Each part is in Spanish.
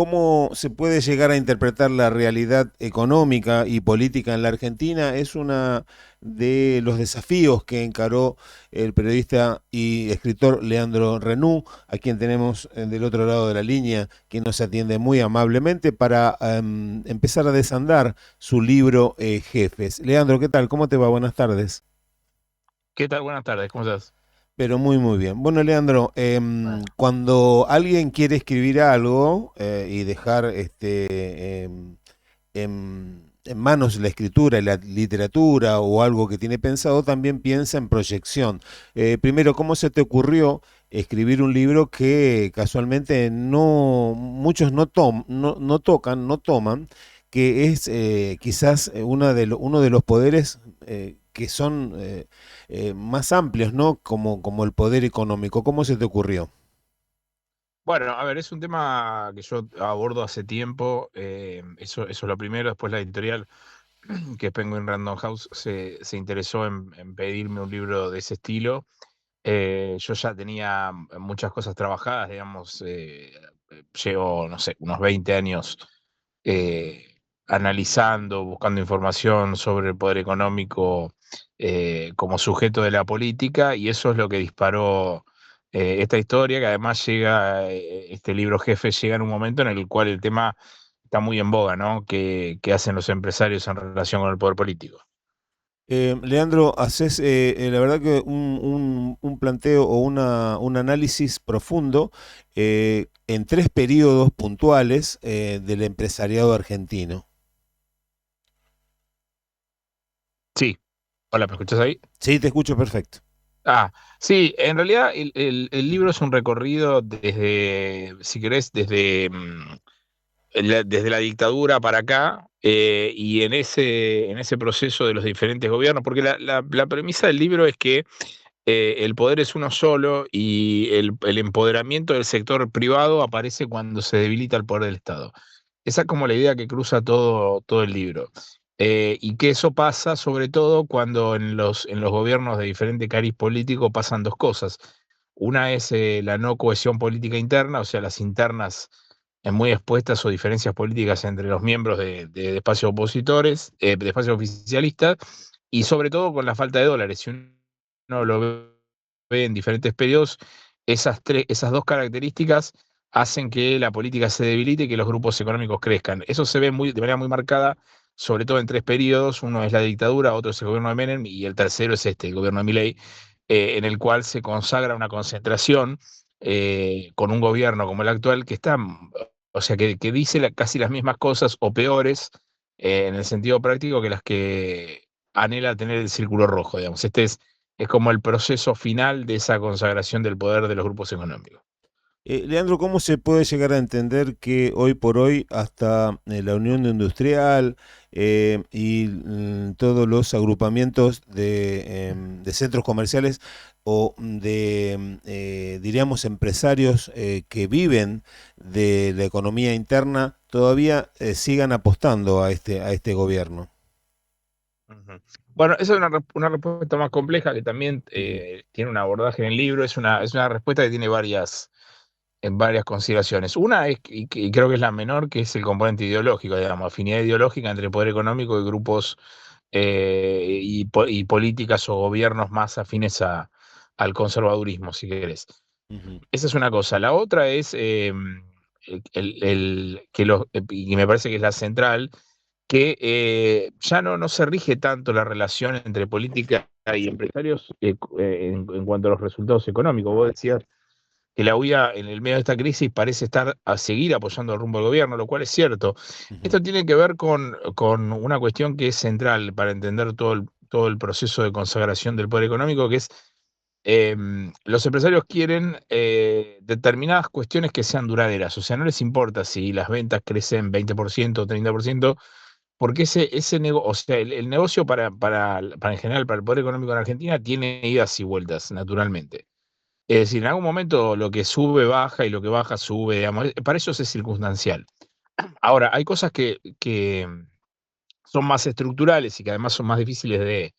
cómo se puede llegar a interpretar la realidad económica y política en la Argentina es una de los desafíos que encaró el periodista y escritor Leandro Renú, a quien tenemos del otro lado de la línea, quien nos atiende muy amablemente para empezar a desandar su libro Jefes. Leandro, ¿qué tal? ¿Cómo te va? Buenas tardes. ¿Qué tal? Buenas tardes, ¿cómo estás? Pero muy, muy bien. Bueno, Leandro, Bueno. cuando alguien quiere escribir algo y dejar en manos la escritura y la literatura o algo que tiene pensado, también piensa en proyección. Primero, ¿cómo se te ocurrió escribir un libro que casualmente muchos no tocan, no toman, que es quizás uno de los poderes que son más amplios, ¿no? Como el poder económico. ¿Cómo se te ocurrió? Bueno, a ver, es un tema que yo abordo hace tiempo, eso es lo primero. Después la editorial, que es Penguin Random House, se interesó en pedirme un libro de ese estilo. Yo ya tenía muchas cosas trabajadas, digamos, llevo, no sé, unos 20 años eh, analizando, buscando información sobre el poder económico como sujeto de la política, y eso es lo que disparó esta historia, que además este libro Jefe llega en un momento en el cual el tema está muy en boga, ¿no? ¿Qué hacen los empresarios en relación con el poder político? Leandro, haces la verdad que un planteo o un análisis profundo en tres periodos puntuales del empresariado argentino. Sí, hola, ¿me escuchás ahí? Sí, te escucho perfecto. Ah, sí, en realidad el libro es un recorrido desde, si querés, desde la dictadura para acá, y en ese proceso de los diferentes gobiernos, porque la premisa del libro es que el poder es uno solo y el empoderamiento del sector privado aparece cuando se debilita el poder del Estado. Esa es como la idea que cruza todo el libro. Y que eso pasa sobre todo cuando en los gobiernos de diferente cariz político pasan dos cosas. Una es la no cohesión política interna, o sea, las internas muy expuestas o diferencias políticas entre los miembros de espacios opositores, de espacios oficialistas, y sobre todo con la falta de dólares. Si uno lo ve en diferentes periodos, esas dos características hacen que la política se debilite y que los grupos económicos crezcan. Eso se ve de manera muy marcada, sobre todo en tres periodos. Uno es la dictadura, otro es el gobierno de Menem y el tercero es el gobierno de Milei, en el cual se consagra una concentración con un gobierno como el actual que está, o sea, que dice casi las mismas cosas o peores, en el sentido práctico, que las que anhela tener el círculo rojo, digamos. Es como el proceso final de esa consagración del poder de los grupos económicos. Leandro, ¿cómo se puede llegar a entender que hoy por hoy hasta la Unión Industrial y todos los agrupamientos de centros comerciales o diríamos, empresarios que viven de la economía interna todavía sigan apostando a este gobierno? Ujú. Bueno, esa es una respuesta más compleja que también Ujú. tiene un abordaje en el libro. Es una respuesta que tiene en varias consideraciones. Una es, y creo que es la menor, que es el componente ideológico, digamos, afinidad ideológica entre el poder económico y grupos y políticas o gobiernos más afines al conservadurismo, si querés. Ujú. Esa es una cosa. La otra es y me parece que es la central, que ya no se rige tanto la relación entre política y empresarios en cuanto a los resultados económicos. Vos decías que la UIA en el medio de esta crisis parece estar a seguir apoyando el rumbo del gobierno, lo cual es cierto. Ujú. Esto tiene que ver con una cuestión que es central para entender todo el proceso de consagración del poder económico, que es los empresarios quieren determinadas cuestiones que sean duraderas. O sea, no les importa si las ventas crecen 20% o 30%, porque o sea, el negocio para en general, para el poder económico en Argentina, tiene idas y vueltas, naturalmente. Es decir, en algún momento lo que sube baja y lo que baja sube, digamos. Para ellos es circunstancial. Ahora, hay cosas que son más estructurales y que además son más difíciles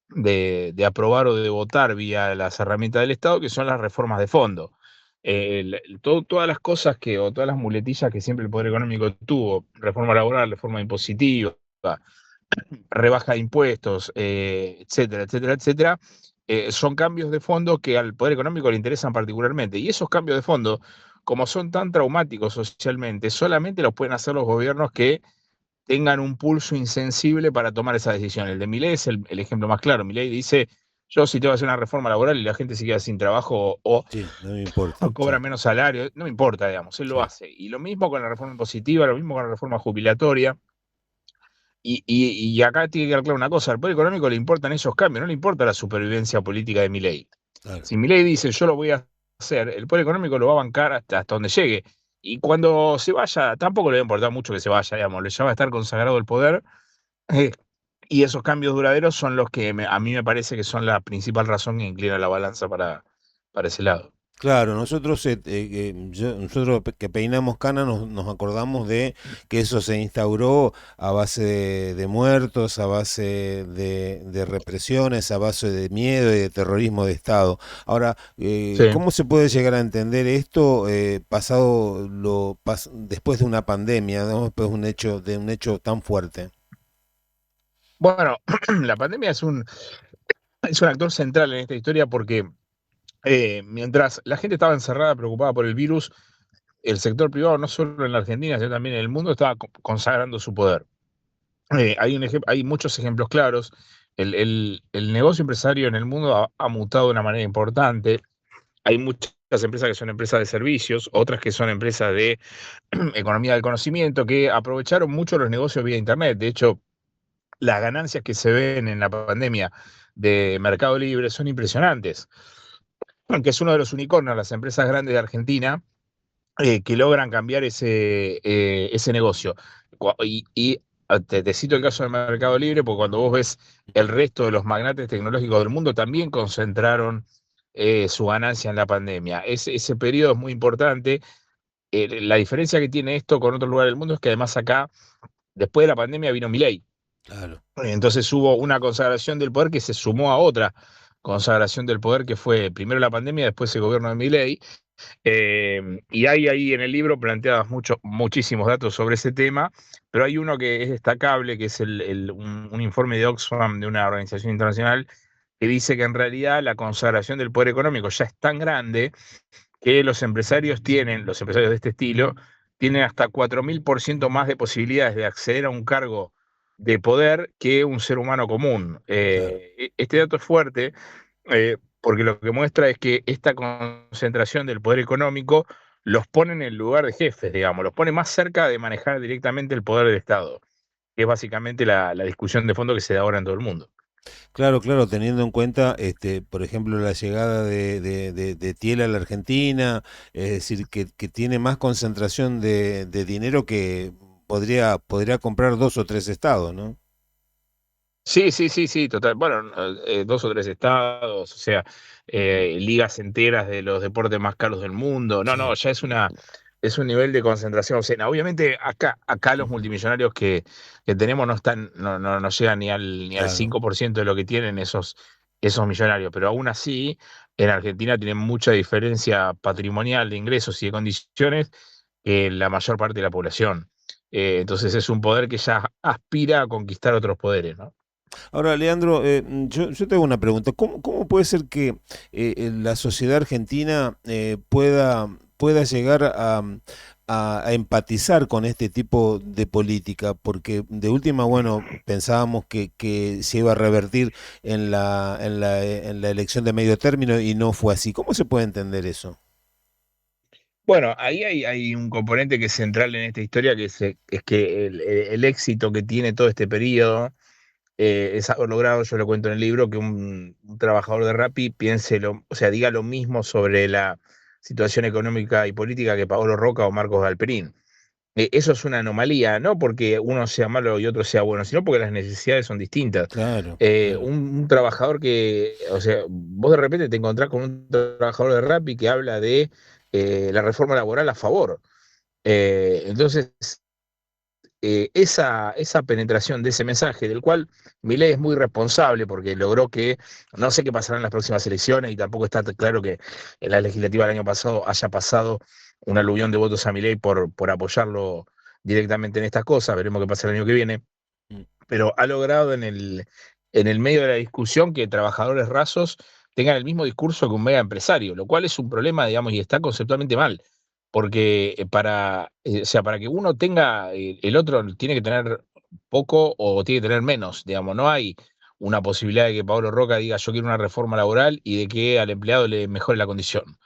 de aprobar o de votar vía las herramientas del Estado, que son las reformas de fondo. todas las cosas o todas las muletillas que siempre el poder económico tuvo, reforma laboral, reforma impositiva, rebaja de impuestos, etcétera, etcétera, etcétera, son cambios de fondo que al poder económico le interesan particularmente. Y esos cambios de fondo, como son tan traumáticos socialmente, solamente los pueden hacer los gobiernos que tengan un pulso insensible para tomar esa decisión. El de Milei es el ejemplo más claro. Milei dice, yo si tengo que hacer una reforma laboral y la gente se queda sin trabajo Sí, no me importa. o cobra Sí, menos salario, no me importa, digamos, él lo sí, hace. Y lo mismo con la reforma impositiva, lo mismo con la reforma jubilatoria. Y acá tiene que quedar claro una cosa, al poder económico le importan esos cambios, no le importa la supervivencia política de Milei. claro. Si Milei dice yo lo voy a hacer, el poder económico lo va a bancar hasta donde llegue. Y cuando se vaya, tampoco le va a importar mucho que se vaya, digamos, ya va a estar consagrado el poder. eh, y esos cambios duraderos son los que a mí me parece que son la principal razón que inclina la balanza para ese lado. Claro, nosotros, nosotros que peinamos cana nos acordamos de que eso se instauró a base de muertos, a base de represiones, a base de miedo y de terrorismo de Estado. Ahora, Sí. ¿cómo se puede llegar a entender esto pasado después de una pandemia, ¿no? Después de un hecho tan fuerte? Bueno, la pandemia es un actor central en esta historia porque mientras la gente estaba encerrada, preocupada por el virus, el sector privado, no solo en la Argentina, sino también en el mundo, estaba consagrando su poder. Hay muchos ejemplos claros. El negocio empresario en el mundo ha mutado de una manera importante. Hay muchas empresas que son empresas de servicios, otras que son empresas de economía del conocimiento, que aprovecharon mucho los negocios vía Internet. De hecho, las ganancias que se ven en la pandemia de Mercado Libre son impresionantes, que es uno de los unicornios, las empresas grandes de Argentina, que logran cambiar ese negocio. Te cito el caso del Mercado Libre, porque cuando vos ves el resto de los magnates tecnológicos del mundo, también concentraron su ganancia en la pandemia. Ese periodo es muy importante. La diferencia que tiene esto con otros lugares del mundo es que además acá, después de la pandemia, vino Milei. Claro. Entonces hubo una consagración del poder que se sumó a otra consagración del poder que fue primero la pandemia, después el gobierno de Milei. Y hay ahí en el libro planteados muchísimos datos sobre ese tema, pero hay uno que es destacable, que es un informe de Oxfam, de una organización internacional, que dice que en realidad la consagración del poder económico ya es tan grande que los empresarios de este estilo, tienen hasta 4000% más de posibilidades de acceder a un cargo de poder que un ser humano común. Claro. Este dato es fuerte porque lo que muestra es que esta concentración del poder económico los pone en el lugar de jefes, digamos, los pone más cerca de manejar directamente el poder del Estado, que es básicamente la discusión de fondo que se da ahora en todo el mundo. Claro, claro, teniendo en cuenta, por ejemplo, la llegada de Thiel a la Argentina, es decir, que tiene más concentración de dinero que podría comprar dos o tres estados, ¿no? Sí, sí, sí, sí, total. Bueno, dos o tres estados, o sea, ligas enteras de los deportes más caros del mundo. No, no, Sí. ya es un nivel de concentración. O sea, obviamente acá los multimillonarios que tenemos no están, no llegan ni al Claro. 5% de lo que tienen esos millonarios, pero aún así, en Argentina tienen mucha diferencia patrimonial de ingresos y de condiciones que la mayor parte de la población. Entonces es un poder que ya aspira a conquistar otros poderes, ¿no? Ahora, Leandro, yo te hago una pregunta. ¿Cómo puede ser que la sociedad argentina pueda llegar a empatizar con este tipo de política? Porque de última, bueno, pensábamos que se iba a revertir en la elección de medio término y no fue así. ¿Cómo se puede entender eso? Bueno, ahí hay un componente que es central en esta historia, es que el éxito que tiene todo este periodo es haber logrado, yo lo cuento en el libro, que un trabajador de Rappi o sea, diga lo mismo sobre la situación económica y política que Paolo Roca o Marcos Galperín. Eso es una anomalía, no porque uno sea malo y otro sea bueno, sino porque las necesidades son distintas. Claro, claro. Un trabajador o sea, vos de repente te encontrás con un trabajador de Rappi que habla de la reforma laboral a favor. Entonces, esa penetración de ese mensaje, del cual Milei es muy responsable porque logró que, no sé qué pasará en las próximas elecciones y tampoco está claro que en la legislativa del año pasado haya pasado un aluvión de votos a Milei por apoyarlo directamente en estas cosas, veremos qué pasa el año que viene, Mm. pero ha logrado en el medio de la discusión que trabajadores rasos tengan el mismo discurso que un mega empresario, lo cual es un problema, digamos, y está conceptualmente mal, porque o sea, para que uno tenga, el otro tiene que tener poco o tiene que tener menos, digamos, no hay una posibilidad de que Pablo Roca diga yo quiero una reforma laboral y de que al empleado le mejore la condición,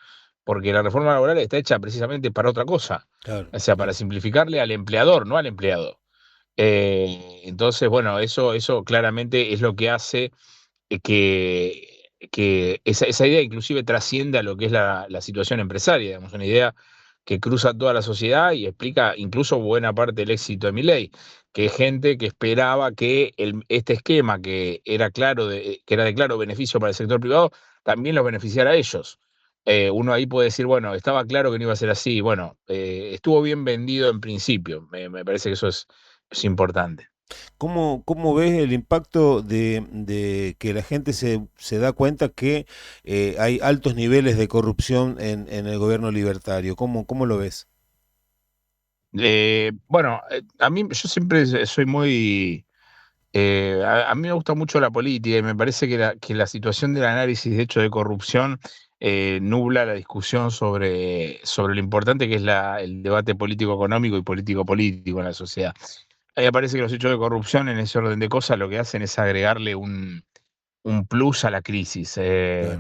porque la reforma laboral está hecha precisamente para otra cosa, Claro, o sea, para claro. simplificarle al empleador, no al empleado. Entonces, bueno, eso claramente es lo que hace que esa idea inclusive trascienda lo que es la situación empresaria, digamos, una idea que cruza toda la sociedad y explica incluso buena parte del éxito de Milei, que es gente que esperaba que este esquema que era claro que era de claro beneficio para el sector privado, también los beneficiara a ellos. Uno ahí puede decir, bueno, estaba claro que no iba a ser así, bueno, estuvo bien vendido en principio, me parece que eso es importante. ¿Cómo ves el impacto de que la gente se da cuenta que hay altos niveles de corrupción en el gobierno libertario? ¿Cómo lo ves? Bueno, a mí yo siempre soy muy... a mí me gusta mucho la política y me parece que la situación del análisis de hecho de corrupción nubla la discusión sobre lo importante que es el debate político-económico y político-político en la sociedad. A mí me parece que los hechos de corrupción en ese orden de cosas lo que hacen es agregarle un plus a la crisis. Claro.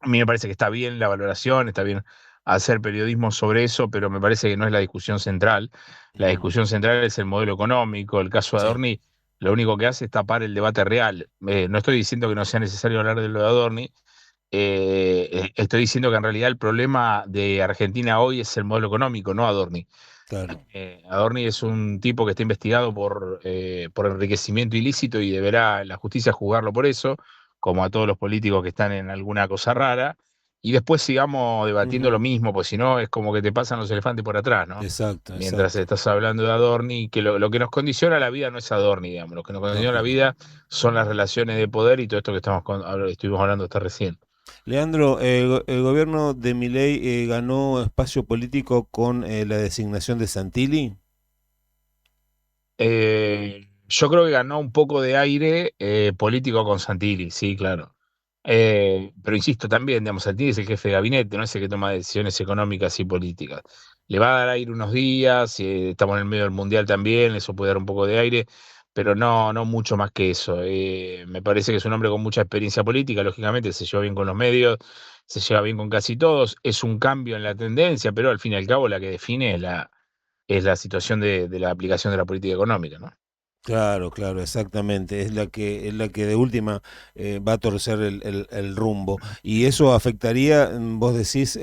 A mí me parece que está bien la valoración, está bien hacer periodismo sobre eso, pero me parece que no es la discusión central. La Ujú. discusión central es el modelo económico. El caso de Sí, Adorni lo único que hace es tapar el debate real. No estoy diciendo que no sea necesario hablar de lo de Adorni, estoy diciendo que en realidad el problema de Argentina hoy es el modelo económico, no Adorni. claro. Adorni es un tipo que está investigado por enriquecimiento ilícito y deberá la justicia juzgarlo por eso, como a todos los políticos que están en alguna cosa rara. Y después sigamos debatiendo lo Ujú. mismo, pues si no es como que te pasan los elefantes por atrás, ¿no? Exacto, Mientras exacto. estás hablando de Adorni, que lo que nos condiciona la vida no es Adorni, digamos, lo que nos condiciona la Lógico. vida son las relaciones de poder y todo esto que estuvimos hablando hasta recién. Leandro, el gobierno de Milei ganó espacio político con la designación de Santilli. Yo creo que ganó un poco de aire político con Santilli, sí, claro. Pero insisto también, digamos, Santilli es el jefe de gabinete, no es el que toma decisiones económicas y políticas. Le va a dar aire unos días, estamos en el medio del mundial también, eso puede dar un poco de aire, pero no mucho más que eso. Me parece que es un hombre con mucha experiencia política, lógicamente se lleva bien con los medios, se lleva bien con casi todos, es un cambio en la tendencia, pero al fin y al cabo la que define es la situación de la aplicación de la política económica, ¿no? Claro, claro, exactamente. Es la que de última va a torcer el rumbo. Y eso afectaría, vos decís,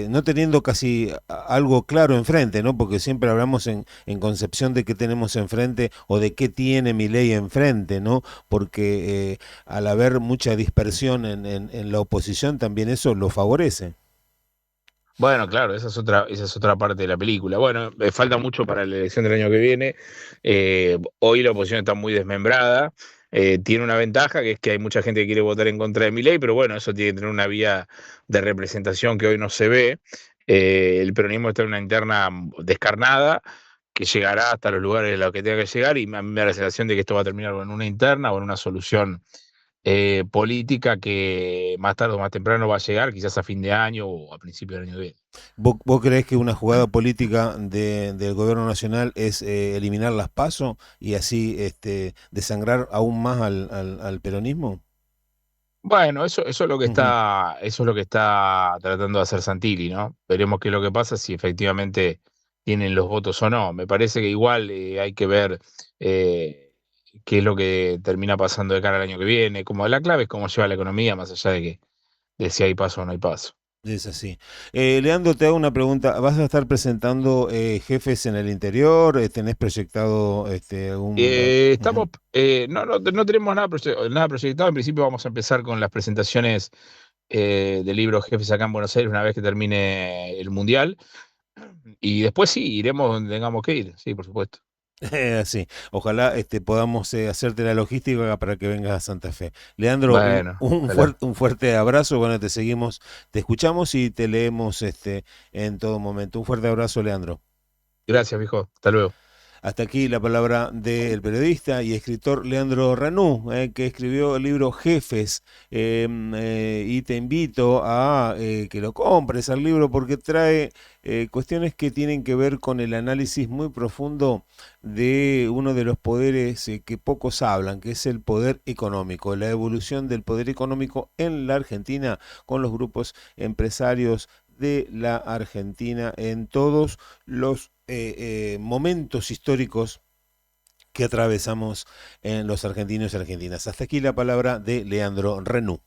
no teniendo casi algo claro enfrente, ¿no? Porque siempre hablamos en concepción de qué tenemos enfrente o de qué tiene mi ley enfrente, ¿no? Porque al haber mucha dispersión en la oposición, también eso lo favorece. Bueno, claro, esa es otra parte de la película. Bueno, falta mucho para la elección del año que viene. Hoy la oposición está muy desmembrada. Tiene una ventaja que es que hay mucha gente que quiere votar en contra de mi ley, pero bueno, eso tiene que tener una vía de representación que hoy no se ve. El peronismo está en una interna descarnada que llegará hasta los lugares a los que tenga que llegar y a mí me da la sensación de que esto va a terminar o en una interna o en una solución política que más tarde o más temprano va a llegar, quizás a fin de año o a principio del año que viene. ¿Vos creés que una jugada política del gobierno nacional es eliminar las PASO y así desangrar aún más al peronismo? Bueno, eso es lo que Ujú. eso es lo que está tratando de hacer Santilli, ¿no? Veremos qué es lo que pasa, si efectivamente tienen los votos o no. Me parece que igual hay que ver eh, qué es lo que termina pasando de cara al año que viene. Como la clave es cómo lleva la economía, más allá de si hay paso o no hay paso. Es así. Leandro, te hago una pregunta. ¿Vas a estar presentando jefes en el interior? ¿Tenés proyectado algún... Estamos, Ujú. no tenemos nada proyectado. En principio vamos a empezar con las presentaciones de libros jefes acá en Buenos Aires una vez que termine el Mundial. y después sí, iremos donde tengamos que ir, sí, por supuesto. Sí, ojalá podamos hacerte la logística para que vengas a Santa Fe. Leandro, Bueno, ojalá. un fuerte abrazo, bueno, te seguimos, te escuchamos y te leemos en todo momento. Un fuerte abrazo, Leandro. Gracias, viejo. Hasta luego. Hasta aquí la palabra del periodista y escritor Leandro Ranú, que escribió el libro Jefes. Y te invito a que lo compres al libro porque trae cuestiones que tienen que ver con el análisis muy profundo de uno de los poderes que pocos hablan, que es el poder económico, la evolución del poder económico en la Argentina con los grupos empresarios de la Argentina en todos los momentos históricos que atravesamos en los argentinos y argentinas. Hasta aquí la palabra de Leandro Renú.